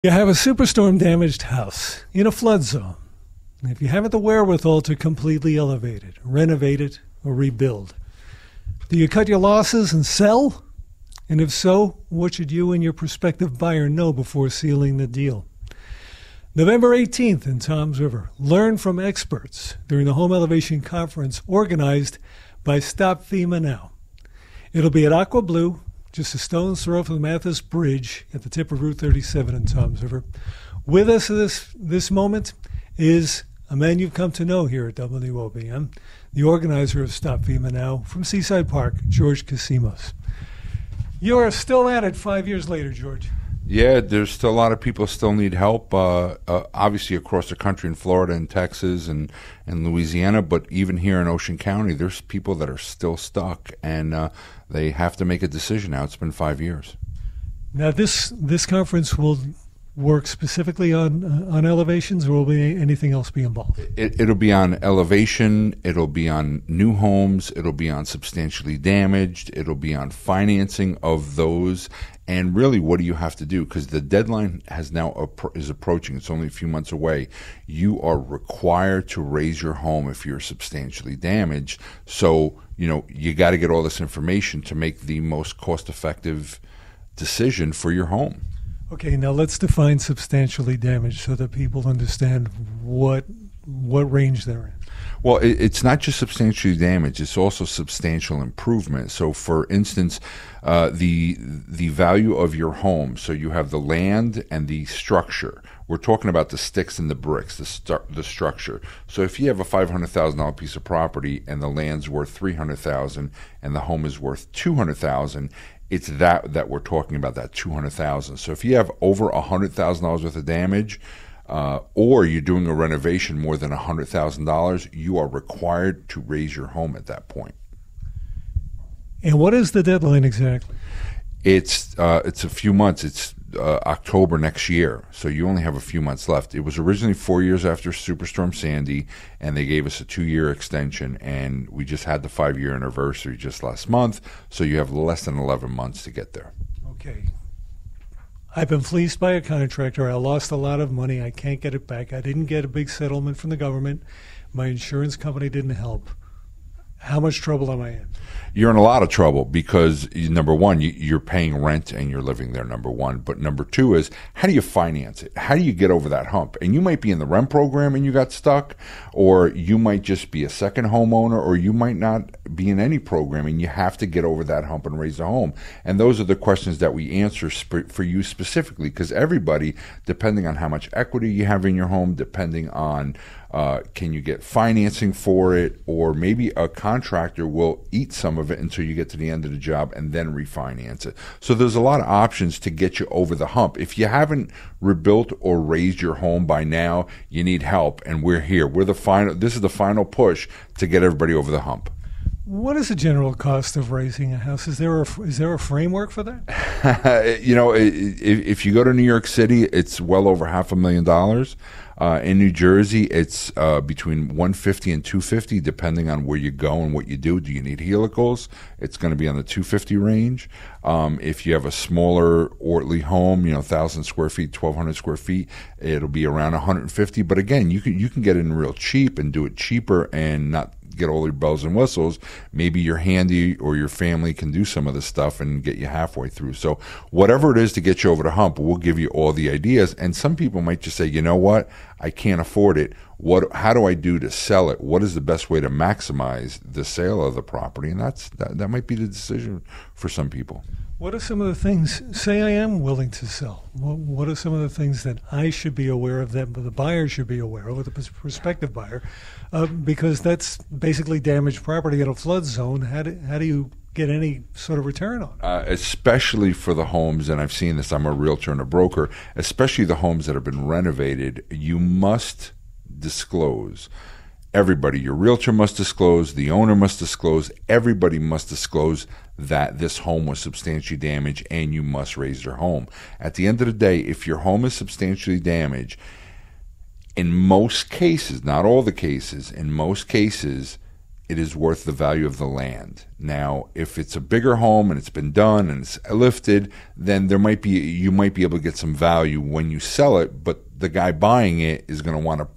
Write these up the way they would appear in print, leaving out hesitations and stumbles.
You have a superstorm damaged house in a flood zone. If you haven't the wherewithal to completely elevate it, renovate it, or rebuild, do you cut your losses and sell? And if so, what should you and your prospective buyer know before sealing the deal? November 18th in Toms River. Learn from experts during the Home Elevation Conference organized by Stop FEMA Now. It'll be at Aqua Blu, just a stone's throw from the Mathis Bridge at the tip of Route 37 in Toms River. With us at this moment is a man you've come to know here at WOBM, the organizer of Stop FEMA Now from Seaside Park, George Kasimos. You are still at it 5 years later, George. Yeah, there's still a lot of people still need help, obviously across the country in Florida and Texas and Louisiana, but even here in Ocean County, there's people that are still stuck, and they have to make a decision now. It's been 5 years. Now, this conference will work specifically on elevations, or will anything else be involved? It'll be on elevation, it'll be on new homes, it'll be on substantially damaged, it'll be on financing of those, and really what do you have to do? Because the deadline is approaching. It's only a few months away. You are required to raise your home if you're substantially damaged. So, you got to get all this information to make the most cost-effective decision for your home. Okay, now let's define substantially damaged so that people understand what range they're in. Well, it's not just substantially damaged; it's also substantial improvement. So, for instance, the value of your home. So you have the land and the structure. We're talking about the sticks and the bricks, the structure. So if you have a $500,000 piece of property and the land's worth $300,000 and the home is worth $200,000. It's that we're talking about, that $200,000. So if you have over $100,000 worth of damage, or you're doing a renovation more than $100,000, you are required to raise your home at that point. And what is the deadline exactly? It's a few months. It's October next year, so you only have a few months left. It was originally 4 years after Superstorm Sandy, and they gave us a 2-year extension, and we just had the 5-year anniversary just last month, so you have less than 11 months to get there. Okay. I've been fleeced by a contractor. I lost a lot of money. I can't get it back. I didn't get a big settlement from the government. My insurance company didn't help. How much trouble am I in? You're in a lot of trouble because, number one, you're paying rent and you're living there, number one. But number two is, how do you finance it? How do you get over that hump? And you might be in the rent program and you got stuck, or you might just be a second homeowner, or you might not be in any program and you have to get over that hump and raise a home. And those are the questions that we answer for you specifically, because everybody, depending on how much equity you have in your home, depending on can you get financing for it, or maybe a contractor will eat some of it until you get to the end of the job and then refinance it. So there's a lot of options to get you over the hump. If you haven't rebuilt or raised your home by now, you need help, and we're here. This is the final push to get everybody over the hump. What is the general cost of raising a house? Is there a framework for that? If you go to New York City, it's well over $500,000. In New Jersey, it's between $150 and $250, depending on where you go and what you do. Do you need helicals? It's going to be on the $250 range. If you have a smaller Ortley home, 1,000 square feet, 1,200 square feet, it'll be around $150. But again, you can get in real cheap and do it cheaper and not get all your bells and whistles. Maybe you're handy or your family can do some of the stuff and get you halfway through. So whatever it is to get you over the hump, we'll give you all the ideas. And some people might just say, you know what, I can't afford it. How do I do to sell it? What is the best way to maximize the sale of the property? And that might be the decision for some people. What are some of the things, say I am willing to sell, what are some of the things that I should be aware of, that the buyer should be aware of, or the prospective buyer, because that's basically damaged property in a flood zone. How do you get any sort of return on it? Especially for the homes, and I've seen this, I'm a realtor and a broker, especially the homes that have been renovated, you must disclose. Everybody, your realtor must disclose, the owner must disclose, everybody must disclose that this home was substantially damaged, and you must raise your home. At the end of the day, if your home is substantially damaged, in most cases, not all the cases, in most cases, it is worth the value of the land. Now, if it's a bigger home and it's been done and it's lifted, then you might be able to get some value when you sell it, but the guy buying it is going to want to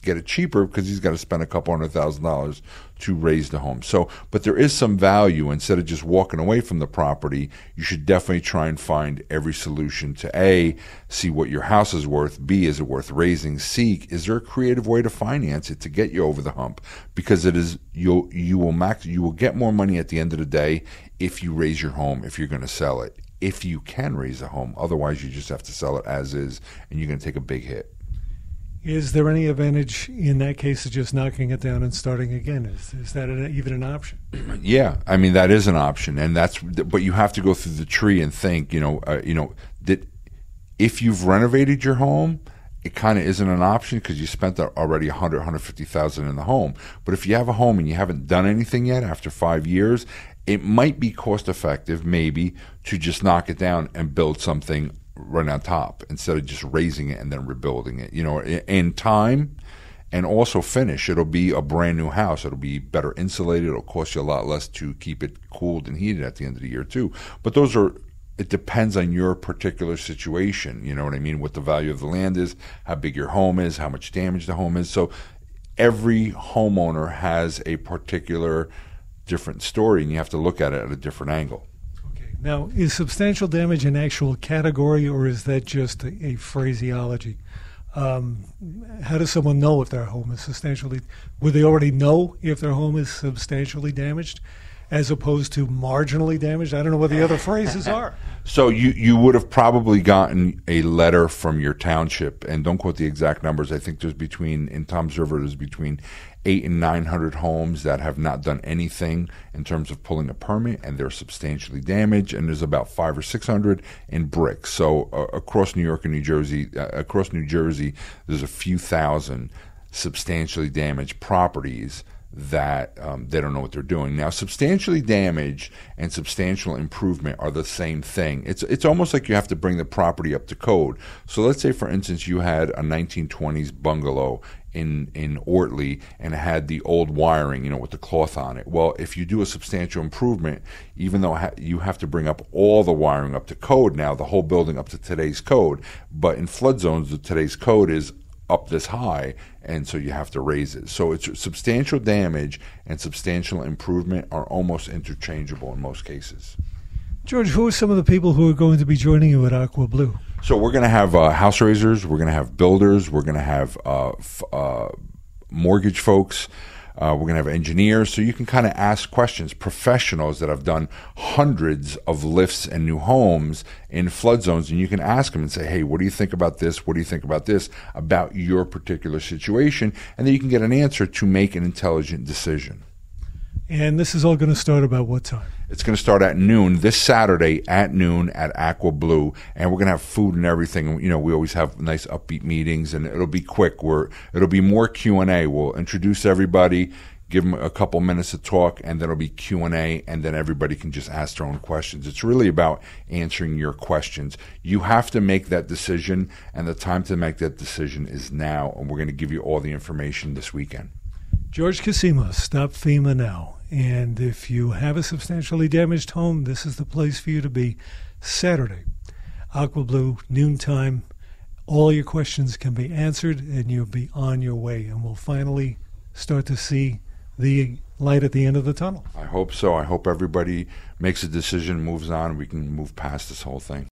get it cheaper because he's got to spend a couple $100,000 to raise the home. So, but there is some value. Instead of just walking away from the property, you should definitely try and find every solution to A, see what your house is worth, B, is it worth raising, C, is there a creative way to finance it to get you over the hump? Because it is, you will get more money at the end of the day if you raise your home, if you're going to sell it, if you can raise a home. Otherwise, you just have to sell it as is, and you're going to take a big hit. Is there any advantage in that case of just knocking it down and starting again? Is that even an option? Yeah, I mean that is an option, and but you have to go through the tree and think. That if you've renovated your home, it kind of isn't an option because you spent already $150,000 in the home. But if you have a home and you haven't done anything yet after 5 years, it might be cost effective, maybe, to just knock it down and build something right on top instead of just raising it and then rebuilding it. In time, and also finish. It'll be a brand new house. It'll be better insulated. It'll cost you a lot less to keep it cooled and heated at the end of the year too. But it depends on your particular situation. You know what I mean? What the value of the land is, how big your home is, how much damage the home is. So every homeowner has a particular different story, and you have to look at it at a different angle. Now, is substantial damage an actual category, or is that just a phraseology? How does someone know if their home is substantially? Would they already know if their home is substantially damaged, as opposed to marginally damaged? I don't know what the other phrases are. So you would have probably gotten a letter from your township, and don't quote the exact numbers. I think in Tom's River, there's between 800 and 900 homes that have not done anything in terms of pulling a permit, and they're substantially damaged. And there's about 500 or 600 in bricks. So across New York and New Jersey, there's a few thousand substantially damaged properties that they don't know what they're doing. Now, substantially damaged and substantial improvement are the same thing. It's almost like you have to bring the property up to code. So let's say, for instance, you had a 1920s bungalow in Ortley and it had the old wiring, with the cloth on it. Well, if you do a substantial improvement, even though you have to bring up all the wiring up to code now, the whole building up to today's code, but in flood zones, today's code is up this high, and so you have to raise it. So it's substantial damage and substantial improvement are almost interchangeable in most cases. George, who are some of the people who are going to be joining you at Aqua Blu? So we're going to have house raisers, we're going to have builders, we're going to have mortgage folks, we're going to have engineers, so you can kind of ask questions. Professionals that have done hundreds of lifts and new homes in flood zones, and you can ask them and say, hey, what do you think about this? What do you think about this, about your particular situation? And then you can get an answer to make an intelligent decision. And this is all going to start about what time? It's going to start at noon this Saturday at noon at Aqua Blu, and we're going to have food and everything. We always have nice upbeat meetings, and it'll be quick. It'll be more Q&A. We'll introduce everybody, give them a couple minutes to talk, and then it'll be Q&A, and then everybody can just ask their own questions. It's really about answering your questions. You have to make that decision, and the time to make that decision is now, and we're going to give you all the information this weekend. George Kasimos, Stop FEMA Now. And if you have a substantially damaged home, this is the place for you to be. Saturday, Aqua Blu, noontime. All your questions can be answered, and you'll be on your way. And we'll finally start to see the light at the end of the tunnel. I hope so. I hope everybody makes a decision, moves on, and we can move past this whole thing.